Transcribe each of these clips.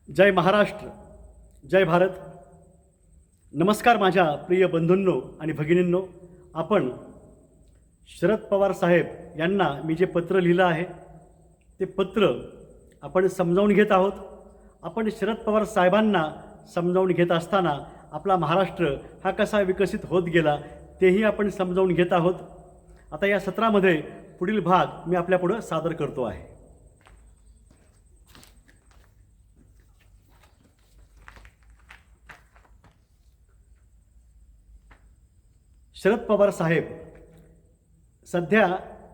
जय महाराष्ट्र, जय भारत. नमस्कार माझ्या प्रिय बंधूंनो आणि भगिनींनो. आपण शरद पवार साहेब यांना मी जे पत्र लिहिलं आहे ते पत्र आपण समजावून घेत आहोत. आपण शरद पवार साहेबांना समजावून घेत असताना आपला महाराष्ट्र हा कसा विकसित होत गेला तेही आपण समजावून घेत आहोत. आता या सत्रामध्ये पुढील भाग मी आपल्यापुढं सादर करतो आहे. शरद पवार साहेब, सध्या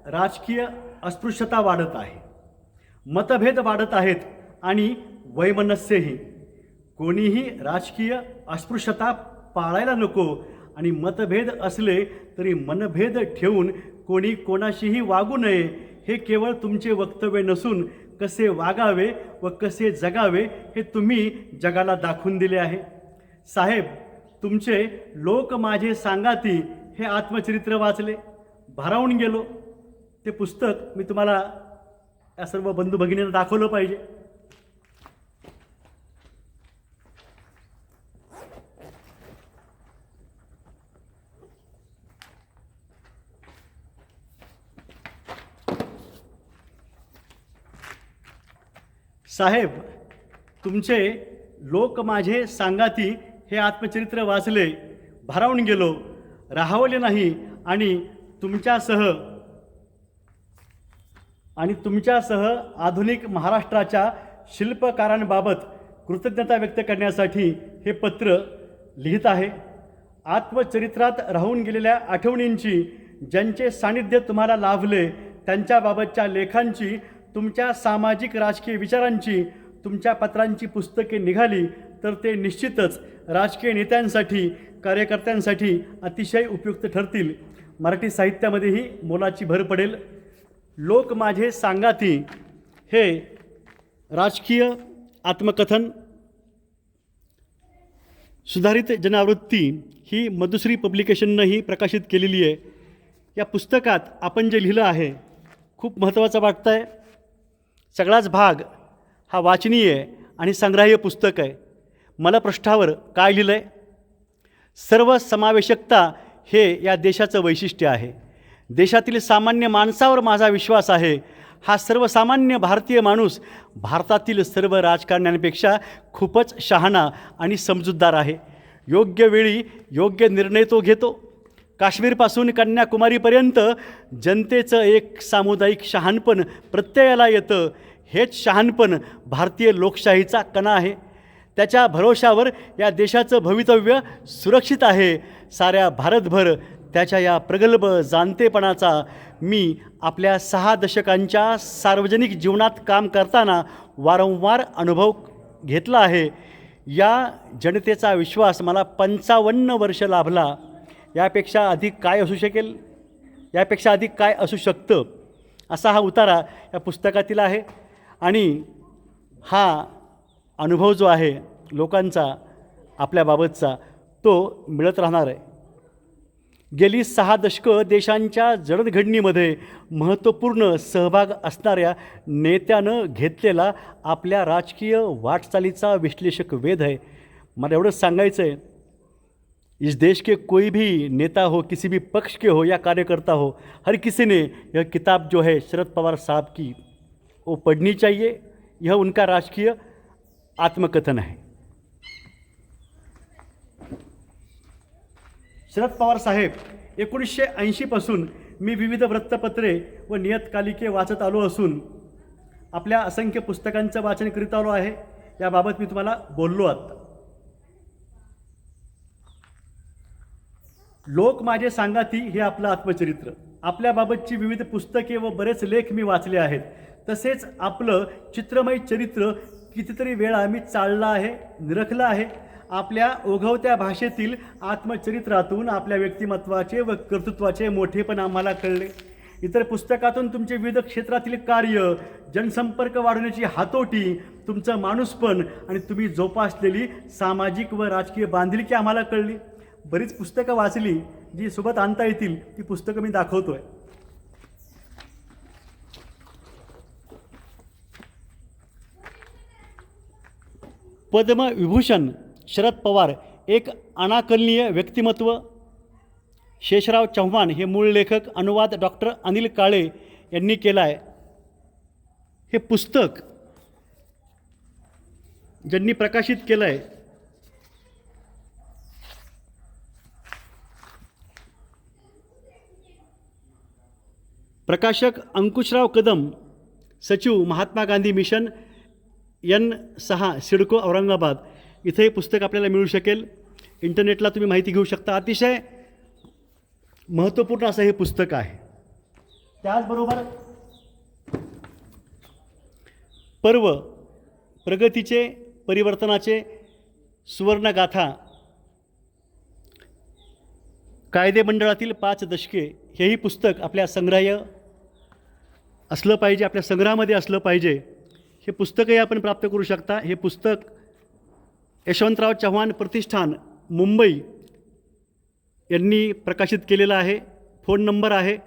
राजकीय अस्पृश्यता वाढत आहे, मतभेद वाढत आहेत आणि वैमनस्यही. कोणीही राजकीय अस्पृश्यता पाळायला नको आणि मतभेद असले तरी मनभेद ठेवून कोणी कोणाशीही वागू नये. हे केवळ तुमचे वक्तव्य नसून कसे वागावे व कसे जगावे हे तुम्ही जगाला दाखवून दिले आहे. साहेब, तुमचे लोक माझे सांगाती हे आत्मचरित्र वाचले, भारावून गेलो. ते पुस्तक मी तुम्हाला या सर्व बंधू भगिनींना दाखवलं पाहिजे. साहेब, तुमचे लोक माझे सांगाती हे आत्मचरित्र वाचले, भारावून गेलो, राहवले नाही आणि तुमच्यासह आधुनिक महाराष्ट्राच्या शिल्पकारांबाबत कृतज्ञता व्यक्त करण्यासाठी हे पत्र लिहित आहे. आत्मचरित्रात राहून गेलेल्या आठवणींची, ज्यांचे सानिध्य तुम्हाला लाभले त्यांच्याबाबतच्या लेखांची, तुमच्या सामाजिक राजकीय विचारांची, तुमच्या पत्रांची पुस्तके निघाली तर ते निश्चितच राजकीय नेत्यांसाठी, कार्यकर्त्यांसाठी अतिशय उपयुक्त ठरतील. मराठी साहित्यामध्येही मोलाची भर पडेल. लोक माझे सांगाती हे राजकीय आत्मकथन, सुधारित जनावृत्ती ही मधुश्री पब्लिकेशननंही प्रकाशित केलेली आहे. या पुस्तकात आपण जे लिहिलं आहे खूप महत्त्वाचं वाटतं आहे. सगळाच भाग हा वाचनीय आणि संग्राह्य पुस्तक आहे. मला पृष्ठावर काय लिहिलं आहे? सर्वसमावेशकता हे या देशाचं वैशिष्ट्य आहे. देशातील सामान्य माणसावर माझा विश्वास आहे. हा सर्वसामान्य भारतीय माणूस भारतातील सर्व राजकारण्यांपेक्षा खूपच शहाणा आणि समजूतदार आहे. योग्य वेळी योग्य निर्णय तो घेतो. काश्मीरपासून कन्याकुमारीपर्यंत जनतेचं एक सामुदायिक शहाणपण प्रत्ययाला येतं. हेच शहाणपण भारतीय लोकशाहीचा कणा आहे. त्याच्या भरोशावर या देशाचं भवितव्य सुरक्षित आहे. साऱ्या भारतभर त्याच्या या प्रगल्भ जाणतेपणाचा मी आपल्या 6 दशकांच्या सार्वजनिक जीवनात काम करताना वारंवार अनुभव घेतला आहे. या जनतेचा विश्वास मला 55 वर्ष लाभला. यापेक्षा अधिक काय असू शकेल? यापेक्षा अधिक काय असू शकतं? असा हा उतारा या पुस्तकातील आहे. आणि हा अनुभव जो आहे लोकांचा आपल्याबाबतचा तो मिळत राहणार आहे. गेली 6 दशकं देशांच्या जडणघडणीमध्ये महत्त्वपूर्ण सहभाग असणाऱ्या नेत्यानं घेतलेला आपल्या राजकीय वाटचालीचा विश्लेषक वेध है. मला एवढंच सांगायचं है, इस देश के कोई भी नेता हो, किसी भी पक्ष के हो या कार्यकर्ता हो, हर किसी ने यह किताब जो है शरद पवार साहब की वो पढ़नी चाहिए. यह उनका राजकीय आत्मकथन है. शरद पवार साहेब, 1980 पासून मी विविध वृत्तपत्रे व नियतकालिके वाचत आलो असून आपल्या असंख्य पुस्तकांचं वाचन करीत आलो आहे. याबाबत मी तुम्हाला बोललो आत्ता. लोक माझे सांगाती हे आपलं आत्मचरित्र, आपल्याबाबतची विविध पुस्तके व बरेच लेख मी वाचले आहेत. तसेच आपलं चित्रमय चरित्र कितीतरी वेळा मी चाललं आहे, निरखलं आहे. आपल्या ओघवत्या भाषेतील आत्मचरित्रातून आपल्या व्यक्तिमत्वाचे व कर्तृत्वाचे मोठेपण आम्हाला कळले. इतर पुस्तकातून तुमचे विविध क्षेत्रातील कार्य, जनसंपर्क वाढवण्याची हातोटी, तुमचं माणूसपण आणि तुम्ही जोपासलेली सामाजिक व राजकीय बांधिलकी आम्हाला कळली. बरीच पुस्तकं वाचली जी सोबत आणता येतील ती पुस्तकं मी दाखवतोय. पद्मविभूषण शरद पवार एक अनाकलनीय व्यक्तिमत्व. शेषराव चव्हाण हे मूळ लेखक, अनुवाद डॉक्टर अनिल काळे यांनी केला आहे. हे पुस्तक ज्यांनी प्रकाशित केलं आहे प्रकाशक अंकुशराव कदम, सचिव महात्मा गांधी मिशन N6 सिडको औरंगाबाद. इथे हे पुस्तक आपल्याला मिळू शकेल. इंटरनेटला तुम्ही माहिती घेऊ शकता. अतिशय महत्त्वपूर्ण असं हे पुस्तक आहे. त्याचबरोबर पर्व, प्रगतीचे, परिवर्तनाचे, सुवर्णगाथा, कायदेमंडळातील 5 दशके हेही पुस्तक आपल्या संग्रहाय असलं पाहिजे, आपल्या संग्रहामध्ये असलं पाहिजे. हे पुस्तकही आपण प्राप्त करू शकता. हे पुस्तक यशवंतराव चव्हाण प्रतिष्ठान मुंबई यांनी प्रकाशित केलेलं आहे. फोन नंबर आहे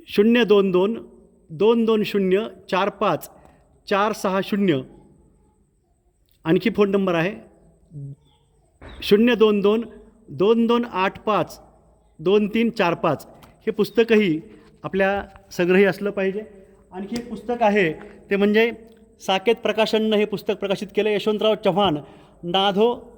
022-220-45-460. आणखी फोन नंबर आहे 022-2285-2345. हे पुस्तकही आपल्या संग्रही असलं पाहिजे. आणखी एक पुस्तक आहे ते म्हणजे साकेत प्रकाशननं हे पुस्तक प्रकाशित केलं. यशवंतराव चव्हाण, नाधो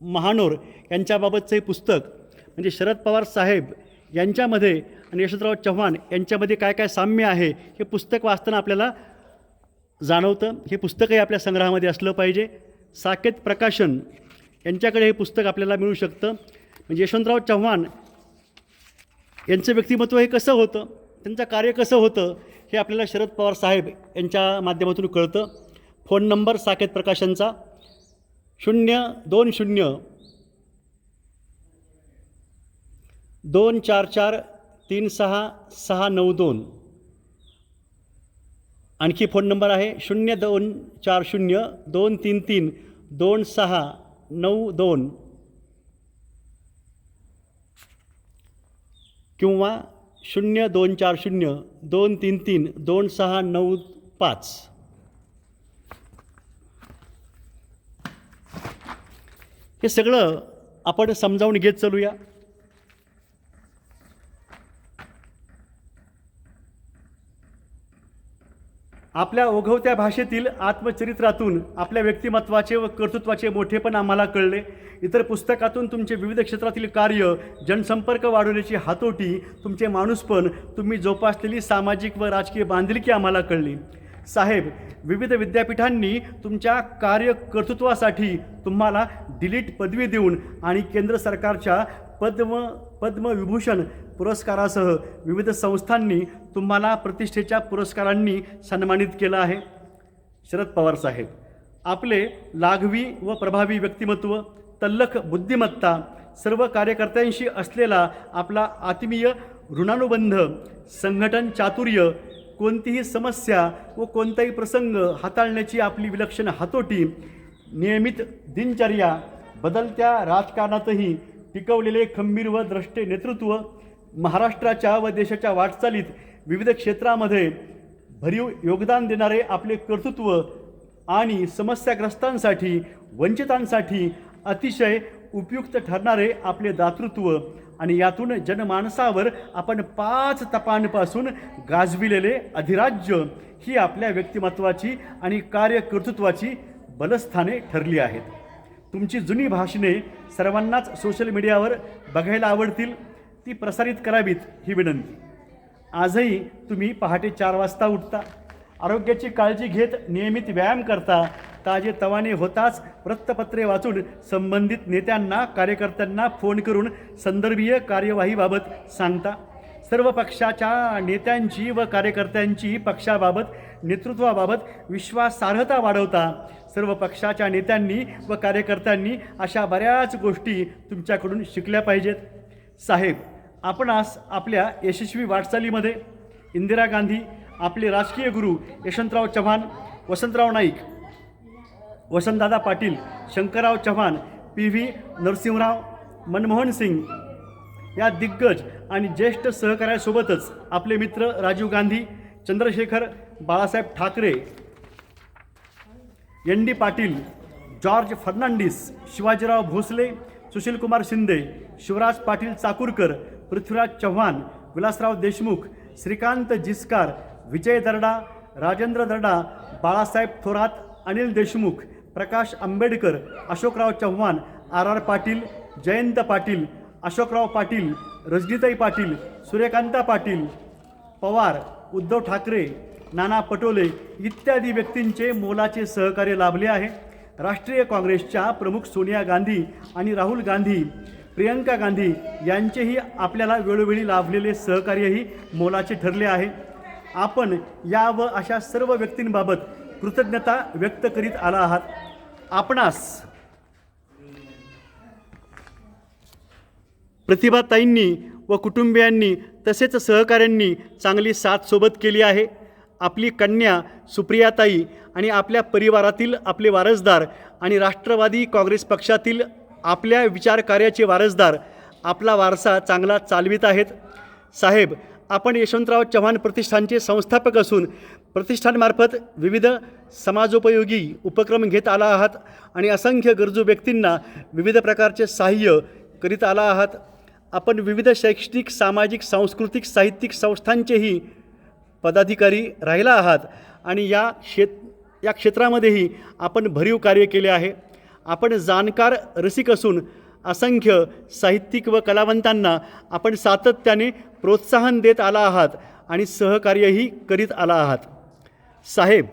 महानोर यांच्याबाबतचं हे पुस्तक. म्हणजे शरद पवार साहेब यांच्यामध्ये आणि यशवंतराव चव्हाण यांच्यामध्ये काय काय साम्य आहे हे पुस्तक वाचताना आपल्याला जाणवतं. हे पुस्तकही आपल्या संग्रहामध्ये असलं पाहिजे. साकेत प्रकाशन यांच्याकडे हे पुस्तक आपल्याला मिळू शकतं. म्हणजे यशवंतराव चव्हाण यांचं व्यक्तिमत्व हे कसं होतं, त्यांचं कार्य कसं होतं हे आपल्याला शरद पवार साहेब यांच्या माध्यमातून कळतं. फोन नंबर साकेत प्रकाशनचा 020-244-36692. आणखी फोन नंबर आहे 02402332692 किंवा 02402332695. हे सगळं आपण समजावून घेत चालूया. आपल्या ओघवत्या भाषेतील आत्मचरित्रातून आपल्या व्यक्तिमत्वाचे व कर्तृत्वाचे मोठेपण आम्हाला कळले. इतर पुस्तकातून तुमचे विविध क्षेत्रातील कार्य, जनसंपर्क वाढवण्याची हातोटी, तुमचे माणूसपण, तुम्ही जोपासलेली सामाजिक व राजकीय बांधिलकी आम्हाला कळली. साहेब, विविध विद्यापीठांनी तुमच्या कार्यकर्तृत्वासाठी तुम्हाला डिलीट पदवी देऊन आणि केंद्र सरकारच्या पद्मविभूषण पुरस्कारासह विविध संस्थांनी तुम्हाला प्रतिष्ठेच्या पुरस्कारांनी सन्मानित केलं आहे. शरद पवार साहेब, आपले लाघवी व प्रभावी व्यक्तिमत्व, तल्लख बुद्धिमत्ता, सर्व कार्यकर्त्यांशी असलेला आपला आत्मीय ऋणानुबंध, संघटन चातुर्य, कोणतीही समस्या व कोणताही प्रसंग हाताळण्याची आपली विलक्षण हातोटी, नियमित दिनचर्या, बदलत्या राजकारणातही टिकवलेले खंबीर व द्रष्टे नेतृत्व, महाराष्ट्राच्या व देशाच्या वाटचालीत विविध क्षेत्रामध्ये भरीव योगदान देणारे आपले कर्तृत्व आणि समस्याग्रस्तांसाठी, वंचितांसाठी अतिशय उपयुक्त ठरणारे आपले दातृत्व आणि यातून जनमानसावर आपण 5 तपांपासून गाजविलेले अधिराज्य ही आपल्या व्यक्तिमत्वाची आणि कार्यकर्तृत्वाची बलस्थाने ठरली आहेत. तुमची जुनी भाषणे सर्वांनाच सोशल मीडियावर बघायला आवडतील, ती प्रसारित करावीत ही विनंती. आजही तुम्ही पहाटे 4 वाजता उठता, आरोग्याची काळजी घेत नियमित व्यायाम करता, ताजे तवाने होताच वृत्तपत्रे वाचून संबंधित नेत्यांना, कार्यकर्त्यांना फोन करून संदर्भीय कार्यवाहीबाबत सांगता. सर्व पक्षाच्या नेत्यांची व कार्यकर्त्यांची पक्षाबाबत, नेतृत्वाबाबत विश्वासार्हता वाढवता. सर्व पक्षाच्या नेत्यांनी व कार्यकर्त्यांनी अशा बऱ्याच गोष्टी तुमच्याकडून शिकल्या पाहिजेत. साहेब, आपणास आपल्या यशस्वी वाटचालीमध्ये इंदिरा गांधी, आपले राजकीय गुरु यशवंतराव चव्हाण, वसंतराव नाईक, वसंतदादा पाटील, शंकरराव चव्हाण, PV नरसिंहराव, मनमोहन सिंग या दिग्गज आणि ज्येष्ठ सहकाऱ्यासोबतच आपले मित्र Rajiv Gandhi, Chandrashekhar, Balasaheb Thackeray N D Patil, George Fernandes, Shivajirao Bhosale, Sushilkumar Shinde, Shivraj Patil Chakurkar, Prithviraj Chavan, Vilasrao Deshmukh, Shrikant Jichkar, Vijay Darda, Rajendra Darda, Balasaheb Thorat, Anil Deshmukh, Prakash Ambedkar, Ashokrao Chavan, R R Patil, Jayant Patil, Ashokrao Patil, Rajanitai Patil, Suryakanta Patil, Pawar, Uddhav Thackeray, Nana Patole इत्यादी व्यक्तींचे मोलाचे सहकार्य लाभले आहे. राष्ट्रीय काँग्रेसच्या प्रमुख सोनिया गांधी आणि राहुल गांधी, प्रियंका गांधी यांचेही आपल्याला वेळोवेळी लाभलेले सहकार्यही मोलाचे ठरले आहे. आपण या व अशा सर्व व्यक्तींबाबत कृतज्ञता व्यक्त करीत आला आहात. आपणास प्रतिभाताईंनी व कुटुंबियांनी तसेच सहकाऱ्यांनी चांगली साथ सोबत केली आहे. आपली कन्या सुप्रियाताई आणि आपल्या परिवारातील आपले वारसदार आणि राष्ट्रवादी काँग्रेस पक्षातील आपल्या विचारकार्याचे वारसदार आपला वारसा चांगला चालवित आहेत. साहेब, आपण यशवंतराव चव्हाण प्रतिष्ठानचे संस्थापक असून प्रतिष्ठानमार्फत विविध समाजोपयोगी उपक्रम घेत आला आहात आणि असंख्य गरजू व्यक्तींना विविध प्रकारचे सहाय्य करीत आला आहात. आपण विविध शैक्षणिक, सामाजिक, सांस्कृतिक, साहित्यिक संस्थांचेही पदाधिकारी राहिला आहात आणि या क्षेत्रामध्येही आपण भरीव कार्य केले आहे. आपण जाणकार रसिक असून असंख्य साहित्यिक व कलावंतांना आपण सातत्याने प्रोत्साहन देत आला आहात आणि सहकार्यही करीत आला आहात. साहेब,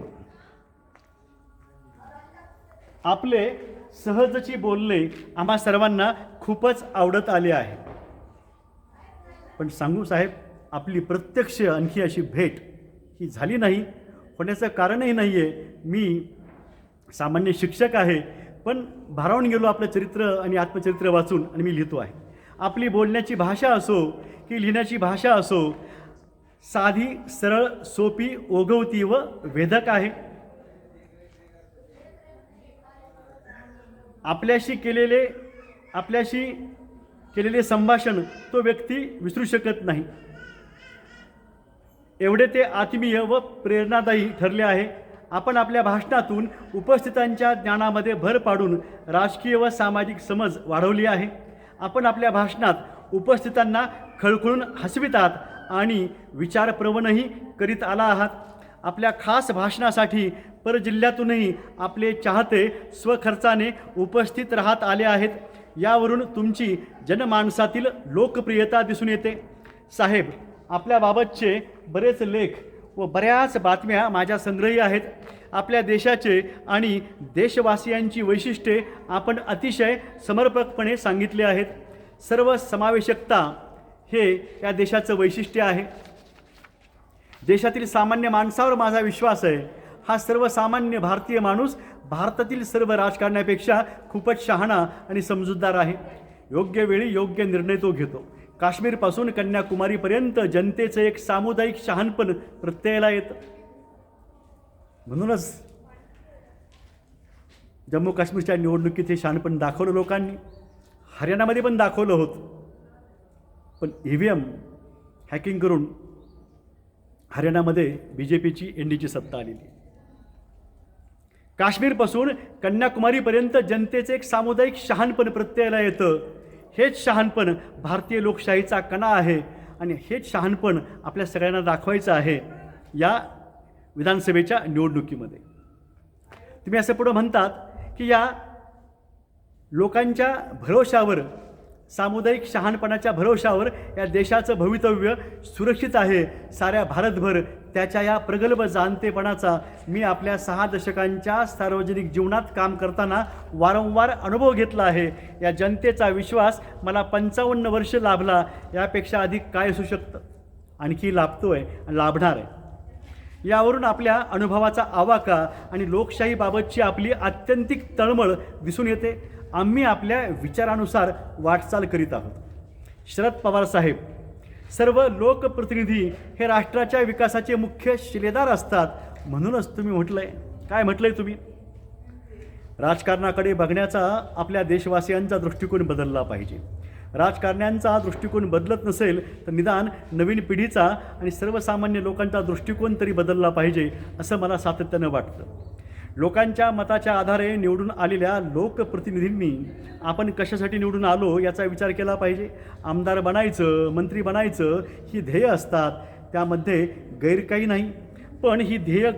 आपले सहजची बोलणे आम्हा सर्वांना खूपच आवडत आले आहे. पण सांगू साहेब, आपली प्रत्यक्ष आणखी अशी भेट ही झाली नाही. होण्याचं कारणही नाही आहे. मी सामान्य शिक्षक आहे, पण भारावून गेलो आपलं चरित्र आणि आत्मचरित्र वाचून आणि मी लिहितो आहे. आपली बोलण्याची भाषा असो की लिहिण्याची भाषा असो, साधी, सरळ, सोपी, ओघवती व वेधक आहे. आपल्याशी केलेले संभाषण तो व्यक्ती विसरू शकत नाही. एवढे ते आत्मीय व प्रेरणादायी ठरले आहे. आपण आपल्या भाषणातून उपस्थितांच्या ज्ञानामध्ये भर पाडून राजकीय व सामाजिक समज वाढवली आहे. आपण आपल्या भाषणात उपस्थितांना खळखळून हसवितात आणि विचारप्रवणही करीत आला आहात. आपल्या खास भाषणासाठी परजिल्ह्यातूनही आपले चाहते स्वखर्चाने उपस्थित राहत आले आहेत. यावरून तुमची जनमानसातील लोकप्रियता दिसून येते. साहेब, आपल्याबाबतचे बरेच लेख व बऱ्याच बातम्या माझ्या संग्रही आहेत. आपल्या देशाचे आणि देशवासियांची वैशिष्ट्ये आपण अतिशय समर्पकपणे सांगितले आहेत. सर्व समावेशकता हे या देशाचं वैशिष्ट्य आहे. देशातील सामान्य माणसावर माझा विश्वास आहे. हा सर्वसामान्य भारतीय माणूस भारतातील सर्व राजकारण्यापेक्षा खूपच शहाणा आणि समजूतदार आहे. योग्य वेळी योग्य निर्णय तो घेतो. काश्मीरपासून कन्याकुमारीपर्यंत जनतेचं एक सामुदायिक शहाणपण प्रत्ययाला येतं. म्हणूनच जम्मू काश्मीरच्या निवडणुकीत हे शहाणपण दाखवलं लोकांनी. हरियाणामध्ये पण दाखवलं होतं. पण EVM हॅकिंग करून हरियाणामध्ये BJPची NDची सत्ता आलेली. काश्मीरपासून कन्याकुमारीपर्यंत जनतेचं एक सामुदायिक शहाणपण प्रत्ययाला येतं. हेच शहाणपण भारतीय लोकशाहीचा कणा आहे आणि हेच शहाणपण आपल्या सगळ्यांना दाखवायचं आहे या विधानसभेच्या निवडणुकीमध्ये. तुम्ही असं पुढं म्हणतात की या लोकांच्या भरोशावर, सामुदायिक शहाणपणाच्या भरोशावर या देशाचं भवितव्य सुरक्षित आहे. साऱ्या भारतभर त्याच्या या प्रगल्भ जाणतेपणाचा मी आपल्या 6 दशकांच्या सार्वजनिक जीवनात काम करताना वारंवार अनुभव घेतला आहे. या जनतेचा विश्वास मला 55 वर्ष लाभला. यापेक्षा अधिक काय असू शकतं? आणखी लाभतोय आणि लाभणार आहे. यावरून आपल्या अनुभवाचा आवाका आणि लोकशाहीबाबतची आपली आत्यंतिक तळमळ दिसून येते. आम्ही आपल्या विचारानुसार वाटचाल करीत आहोत. शरद पवार साहेब, सर्व लोकप्रतिनिधी हे राष्ट्राच्या विकासाचे मुख्य शिलेदार असतात. म्हणूनच तुम्ही म्हटलंय, काय म्हटलंय तुम्ही? राजकारणाकडे बघण्याचा आपल्या देशवासियांचा दृष्टिकोन बदलला पाहिजे. राजकारण्यांचा दृष्टिकोन बदलत नसेल तर निदान नवीन पिढीचा आणि सर्वसामान्य लोकांचा दृष्टिकोन तरी बदलला पाहिजे असं मला सातत्यानं वाटतं. लोकांच्या मताच्या आधारे निवडून आलेल्या लोकप्रतिनिधींनी आपण कशासाठी निवडून आलो याचा विचार केला पाहिजे. आमदार बनायचं, मंत्री बनायचं ही ध्येय असतात, त्यामध्ये गैर काही नाही. पण ही ध्येय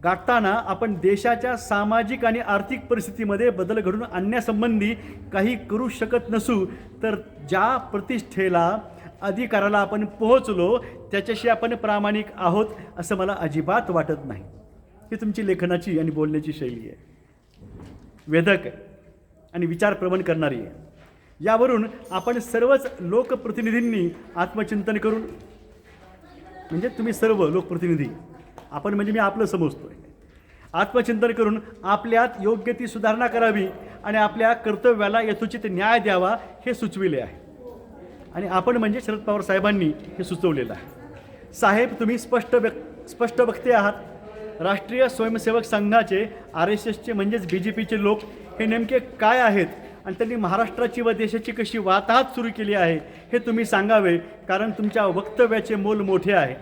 गाठताना आपण देशाच्या सामाजिक आणि आर्थिक परिस्थितीमध्ये बदल घडवून आणण्यासंबंधी काही करू शकत नसू तर ज्या प्रतिष्ठेला, अधिकाराला आपण पोहोचलो त्याच्याशी आपण प्रामाणिक आहोत असं मला अजिबात वाटत नाही. ही तुमची लेखनाची आणि बोलण्याची शैली आहे, वेधक आहे आणि विचारप्रवण करणारी आहे. यावरून आपण सर्वच लोकप्रतिनिधींनी आत्मचिंतन करून, म्हणजे तुम्ही सर्व लोकप्रतिनिधी, आपण म्हणजे मी आपलं समजतोय, आत्मचिंतन करून आपल्यात योग्य ती सुधारणा करावी आणि आपल्या कर्तव्याला यथोचित न्याय द्यावा हे सुचविले आहे. आणि आपण म्हणजे शरद पवार साहेबांनी हे सुचवलेलं आहे. साहेब, तुम्ही स्पष्ट वक्ते आहात. राष्ट्रीय स्वयंसेवक संघाचे, RSSचे म्हणजेच BJPचे लोक हे नेमके काय आहेत आणि त्यांनी महाराष्ट्राची व देशाची कशी वाताहत सुरू केली आहे हे तुम्ही सांगावे, कारण तुमच्या वक्तव्याचे मोल मोठे आहे.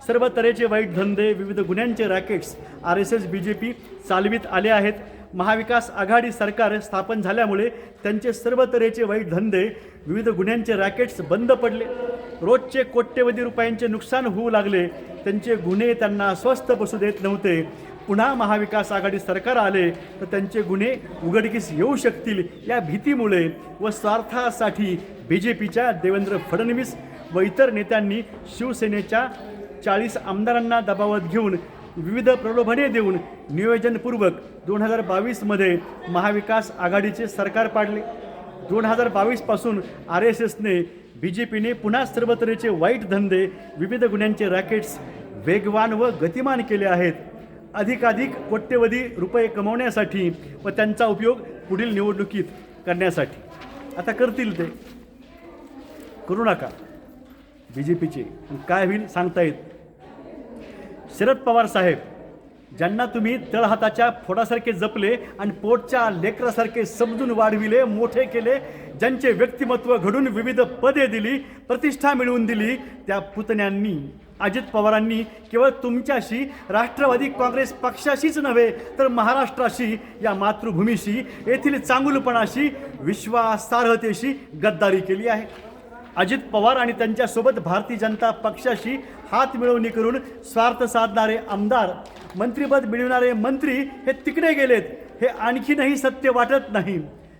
सर्व तऱ्हेचे वाईट धंदे, विविध गुन्ह्यांचे रॅकेट्स RSS BJP चालवित आले आहेत. महाविकास आघाडी सरकार स्थापन झाल्यामुळे त्यांचे सर्व तऱ्हेचे वाईट धंदे, विविध गुन्ह्यांचे रॅकेट्स बंद पडले. रोजचे कोट्यवधी रुपयांचे नुकसान होऊ लागले. त्यांचे गुन्हे त्यांना स्वस्थ बसू देत नव्हते. पुन्हा महाविकास आघाडी सरकार आले तर त्यांचे गुन्हे उघडकीस येऊ शकतील या भीतीमुळे व स्वार्थासाठी BJPच्या देवेंद्र फडणवीस व इतर नेत्यांनी शिवसेनेच्या 40 आमदारांना दबावात घेऊन, विविध प्रलोभने देऊन नियोजनपूर्वक 2022मध्ये महाविकास आघाडीचे सरकार पाडले. 2022 पासून RSSने, BJPने पुन्हा सर्व तऱ्हेचे वाईट धंदे, विविध गुन्ह्यांचे रॅकेट्स वेगवान व गतिमान केले आहेत. अधिकाधिक कोट्यवधी रुपये कमवण्यासाठी व त्यांचा उपयोग पुढील निवडणुकीत करण्यासाठी. आता करतील ते, करू नका. BJPचे काय होईल सांगता येत. शरद पवार साहेब, ज्यांना तुम्ही तळहाताच्या फोडासारखे जपले आणि पोटच्या लेकरासारखे समजून वाढविले, मोठे केले, ज्यांचे व्यक्तिमत्व घडून विविध पदे दिली, प्रतिष्ठा मिळवून दिली, त्या पुतण्यांनी, अजित पवारांनी केवळ तुमच्याशी, राष्ट्रवादी काँग्रेस पक्षाशीच नव्हे तर महाराष्ट्राशी, या मातृभूमीशी, येथील चांगुलपणाशी, विश्वासार्हतेशी गद्दारी केली आहे. अजित पवार आणि त्यांच्यासोबत भारतीय जनता पक्षाशी हात मिळवणी करून स्वार्थ साधणारे आमदार, मंत्रिपद मिळवणारे मंत्री हे तिकडे गेलेत हे आणखीनही सत्य वाटत नाही.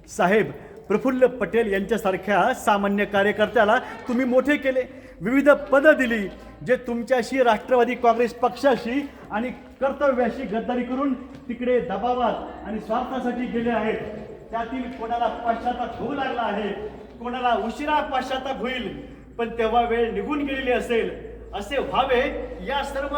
साहेब, प्रफुल्ल पटेल यांच्यासारख्या सामान्य कार्यकर्त्याला तुम्ही मोठे केले, विविध पदं दिली, जे तुमच्याशी, राष्ट्रवादी काँग्रेस पक्षाशी आणि कर्तव्याशी गद्दारी करून तिकडे दबावात आणि स्वार्थासाठी गेले आहेत. त्यातील कोणाला पश्चाताप होऊ लागला आहे, कोणाला उशिरा पश्चाताप होईल, पण तेव्हा वेळ निघून गेलेली असेल. असे व्हावे या सर्व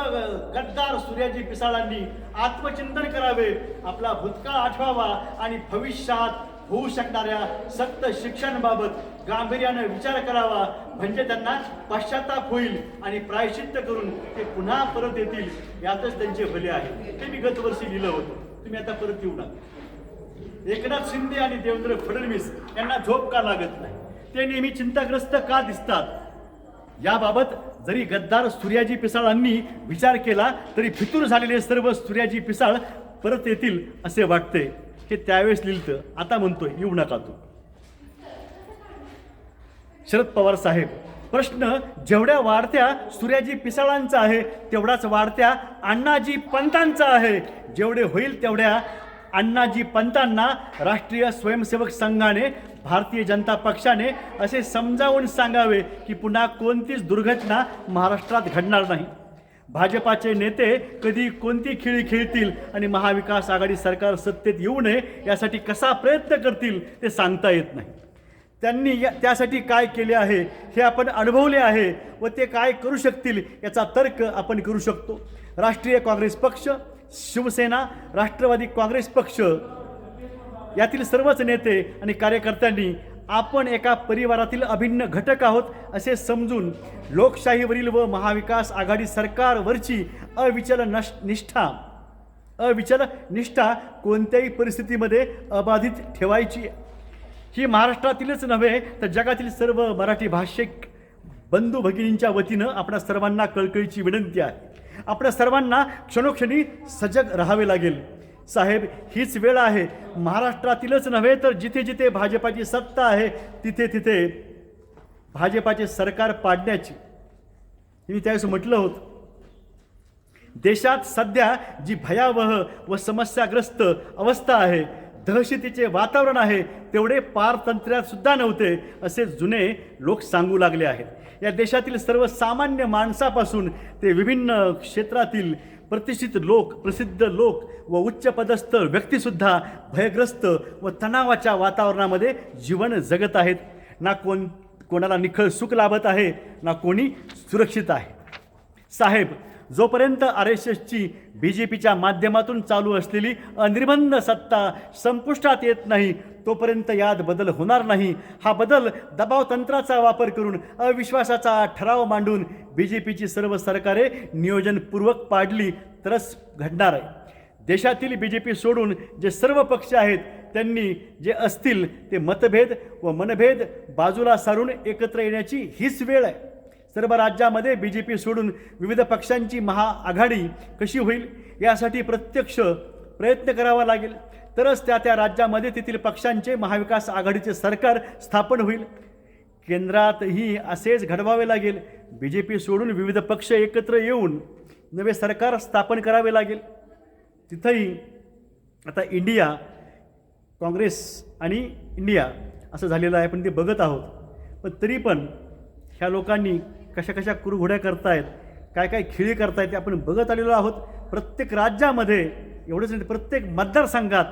गद्दार सूर्याजी पिसाळांनी आत्मचिंतन करावे, आपला भूतकाळ आठवावा आणि भविष्यात होऊ शकणाऱ्या सक्त शिक्षणाबाबत गांभीर्याने विचार करावा. म्हणजे त्यांना पश्चाताप होईल आणि प्रायश्चित्त करून ते पुन्हा परत येतील, यातच त्यांचे भले आहे. ते मी गतवर्षी लिहिलं होतं, तुम्ही आता परत येऊ नका. एकनाथ शिंदे आणि देवेंद्र फडणवीस यांना झोप का लागत नाही, ते नेहमी चिंताग्रस्त का दिसतात, याबाबत जरी गद्दार सूर्याजी पिसाळांनी विचार केला तरी फितूर झालेले सर्व सूर्याजी पिसाळ परत येतील असे वाटते. हे त्यावेळेस लिहिलं, आता म्हणतोय येऊ नका तू. शरद पवार साहेब, प्रश्न जेवढ्या वाढत्या सूर्याजी पिसाळांचा आहे तेवढाच वाढत्या अण्णाजी पंतांचा आहे. जेवढे होईल तेवढ्या अण्णाजी पंतांना राष्ट्रीय स्वयंसेवक संघाने, भारतीय जनता पक्षाने असे समजावून सांगावे की पुन्हा कोणतीच दुर्घटना महाराष्ट्रात घडणार नाही. भाजपाचे नेते कधी कोणती खेळी खेळतील आणि महाविकास आघाडी सरकार सत्तेत येऊ नये यासाठी कसा प्रयत्न करतील ते सांगता येत नाही. त्यांनी त्यासाठी काय केले आहे हे आपण अनुभवले आहे व ते काय करू शकतील याचा तर्क आपण करू शकतो. राष्ट्रीय काँग्रेस पक्ष, शिवसेना, राष्ट्रवादी काँग्रेस पक्ष यातील सर्वच नेते आणि कार्यकर्त्यांनी आपण एका परिवारातील अभिन्न घटक आहोत असे समजून लोकशाहीवरील व महाविकास आघाडी सरकारवरची अविचल निष्ठा कोणत्याही परिस्थितीमध्ये अबाधित ठेवायची. ही महाराष्ट्रातीलच नव्हे तर जगातील सर्व मराठी भाषिक बंधू भगिनींच्या वतीनं आपणा सर्वांना कळकळीची विनंती आहे. आपल्या सर्वांना क्षणोक्षणी सजग राहावे लागेल. साहेब, हीच वेळ आहे महाराष्ट्रातीलच नव्हे तर जिथे जिथे भाजपाची सत्ता आहे तिथे तिथे भाजपाचे सरकार पाडण्याची. मी त्यावेळेस म्हटलं होतं, देशात सध्या जी भयावह व समस्याग्रस्त अवस्था आहे, दहशतीचे वातावरण आहे, तेवढे पारतंत्र्यात सुद्धा नव्हते असे जुने लोक सांगू लागले आहेत. या देशातील सर्वसामान्य माणसापासून ते विभिन्न क्षेत्रातील प्रतिष्ठित लोक, प्रसिद्ध लोक व उच्चपदस्थ व्यक्तीसुद्धा भयग्रस्त व तणावाच्या वातावरणामध्ये जीवन जगत आहेत. ना कोणाला निखळ सुख लाभत आहे, ना कोणी सुरक्षित आहे. साहेब, जोपर्यंत RSSची BJPच्या माध्यमातून चालू असलेली अनिर्बंध सत्ता संपुष्टात येत नाही तोपर्यंत यात बदल होणार नाही. हा बदल दबाव तंत्राचा वापर करून अविश्वासाचा ठराव मांडून BJPची सर्व सरकारे नियोजनपूर्वक पाडली तरच घडणार आहे. देशातील BJP सोडून जे सर्व पक्ष आहेत त्यांनी जे असतील ते मतभेद व मनभेद बाजूला सारून एकत्र येण्याची हीच वेळ आहे. सर्व राज्यामध्ये BJP सोडून विविध पक्षांची महाआघाडी कशी होईल यासाठी प्रत्यक्ष प्रयत्न करावा लागेल. तरच त्या राज्यामध्ये तेथील पक्षांचे महाविकास आघाडीचे सरकार स्थापन होईल. केंद्रातही असेच घडवावे लागेल. BJP सोडून विविध पक्ष एकत्र येऊन नवे सरकार स्थापन करावे लागेल. तिथंही आता इंडिया, काँग्रेस आणि इंडिया असं झालेलं आहे, पण ते बघत आहोत. पण तरी पण ह्या लोकांनी कशा कशा कुरघोड्या करतायत, काय काय खेळी करतायत ते आपण बघत आलेलो आहोत. प्रत्येक राज्यामध्ये एवढंच नाही, प्रत्येक मतदारसंघात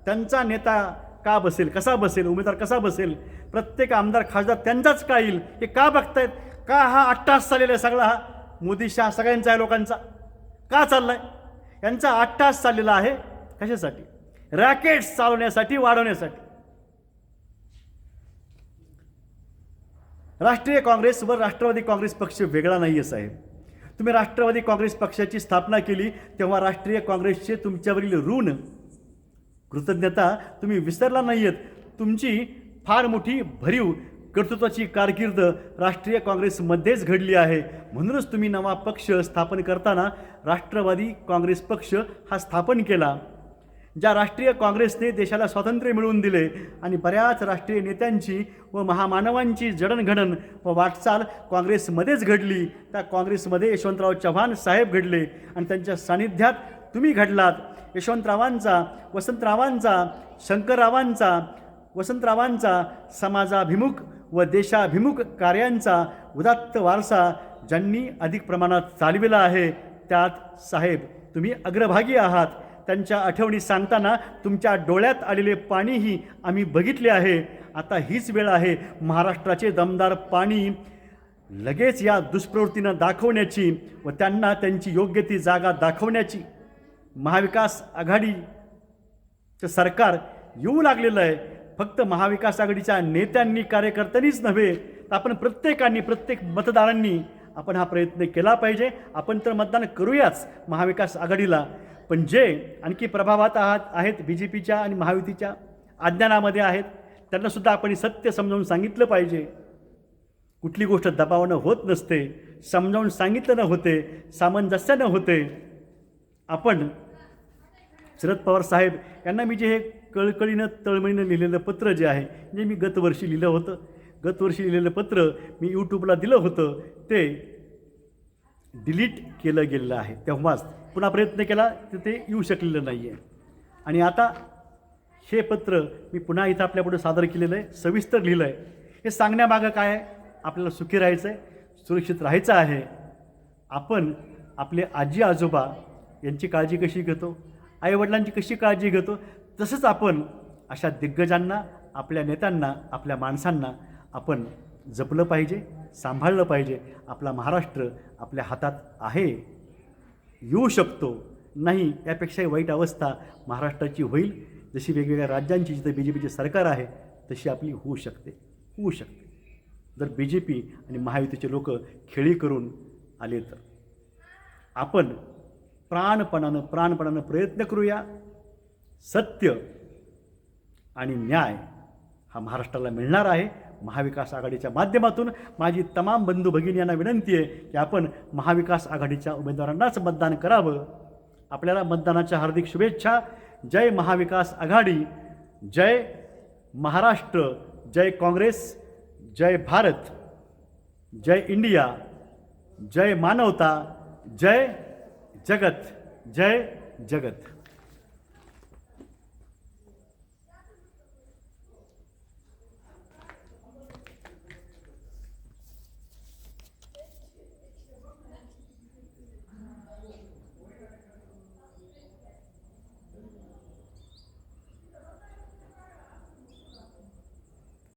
त्यांचा नेता का बसेल, कसा बसेल, उमेदवार कसा बसेल, प्रत्येक आमदार खासदार त्यांचाच का येईल हे का बघतायत? का हा अट्टास चाललेला आहे सगळा, हा मोदी शहा सगळ्यांचा आहे, लोकांचा का चालला आहे? यांचा अट्टास चाललेला आहे कशासाठी? रॅकेट्स चालवण्यासाठी, वाढवण्यासाठी. राष्ट्रीय काँग्रेस व राष्ट्रवादी काँग्रेस पक्ष वेगळा नाही आहे साहेब. तुम्ही राष्ट्रवादी काँग्रेस पक्षाची स्थापना केली तेव्हा राष्ट्रीय काँग्रेसचे तुमच्यावरील ऋण, कृतज्ञता तुम्ही विसरला नाही आहेत. तुमची फार मोठी भरीव कर्तृत्वाची कारकीर्द राष्ट्रीय काँग्रेसमध्येच घडली आहे. म्हणूनच तुम्ही नवा पक्ष स्थापन करताना राष्ट्रवादी काँग्रेस पक्ष हा स्थापन केला. ज्या राष्ट्रीय काँग्रेसने देशाला स्वातंत्र्य मिळवून दिले आणि बऱ्याच राष्ट्रीय नेत्यांची व महामानवांची जडणघडण व वाटचाल काँग्रेसमध्येच घडली, त्या काँग्रेसमध्ये यशवंतराव चव्हाण साहेब घडले आणि त्यांच्या सानिध्यात तुम्ही घडलात. यशवंतरावांचा, वसंतरावांचा, शंकररावांचा, वसंतरावांचा समाजाभिमुख व देशाभिमुख कार्यांचा उदात्त वारसा ज्यांनी अधिक प्रमाणात चालविला आहे त्यात साहेब तुम्ही अग्रभागी आहात. त्यांच्या आठवणी सांगताना तुमच्या डोळ्यात आलेले पाणीही आम्ही बघितले आहे. आता हीच वेळ आहे महाराष्ट्राचे दमदार पाणी लगेच या दुष्प्रवृत्तीनं दाखवण्याची व त्यांना त्यांची योग्य ती जागा दाखवण्याची. महाविकास आघाडीचं सरकार येऊ लागलेलं आहे. फक्त महाविकास आघाडीच्या नेत्यांनी, कार्यकर्त्यांनीच नव्हे तर आपण प्रत्येकाने, प्रत्येक मतदारांनी आपण हा प्रयत्न केला पाहिजे. आपण तर मतदान करूयाच महाविकास आघाडीला, पण जे आणखी प्रभावात आहेत BJPच्या आणि महायुतीच्या अज्ञानामध्ये आहेत त्यांनासुद्धा आपण सत्य समजावून सांगितलं पाहिजे. कुठली गोष्ट दबावानं होत नसते, समजावून सांगितलं न होते, सामंजस्यानं होते. आपण शरद पवार साहेब यांना मी जे हे कळकळीनं तळमळीनं लिहिलेलं पत्र जे आहे, जे मी गतवर्षी लिहिलेलं पत्र मी यूट्यूबला दिलं होतं, ते डिलीट केलं गेलेलं आहे. तेव्हाच पुन्हा प्रयत्न केला तर ते येऊ शकलेलं नाही आहे. आणि आता हे पत्र मी पुन्हा इथं आपल्यापुढे सादर केलेलं आहे, सविस्तर लिहिलं आहे. हे सांगण्यामागं काय आहे? आपल्याला सुखी राहायचं आहे, सुरक्षित राहायचं आहे. आपण आपले आजी आजोबा यांची काळजी कशी घेतो, आईवडिलांची कशी काळजी घेतो, तसंच आपण अशा दिग्गजांना, आपल्या नेत्यांना, आपल्या माणसांना आपण जपलं पाहिजे, सांभाळलं पाहिजे. आपला महाराष्ट्र आपल्या हातात आहे, येऊ शकतो. नाही यापेक्षाही वाईट अवस्था महाराष्ट्राची होईल. जशी वेगवेगळ्या राज्यांची जिथे BJPचे सरकार आहे तशी आपली होऊ शकते. जर BJP आणि महायुतीचे लोक खेळी करून आले तर आपण प्राणपणानं प्रयत्न करूया. सत्य आणि न्याय हा महाराष्ट्राला मिळणार आहे. महाविकास आघाडीच्या माध्यमातून माझी तमाम बंधू भगिनी यांना विनंती आहे की आपण महाविकास आघाडीच्या उमेदवारांनाच मतदान करावं. आपल्याला मतदानाच्या हार्दिक शुभेच्छा. जय महाविकास आघाडी, जय महाराष्ट्र, जय काँग्रेस, जय भारत, जय इंडिया, जय मानवता, जय जगत, जय जगत.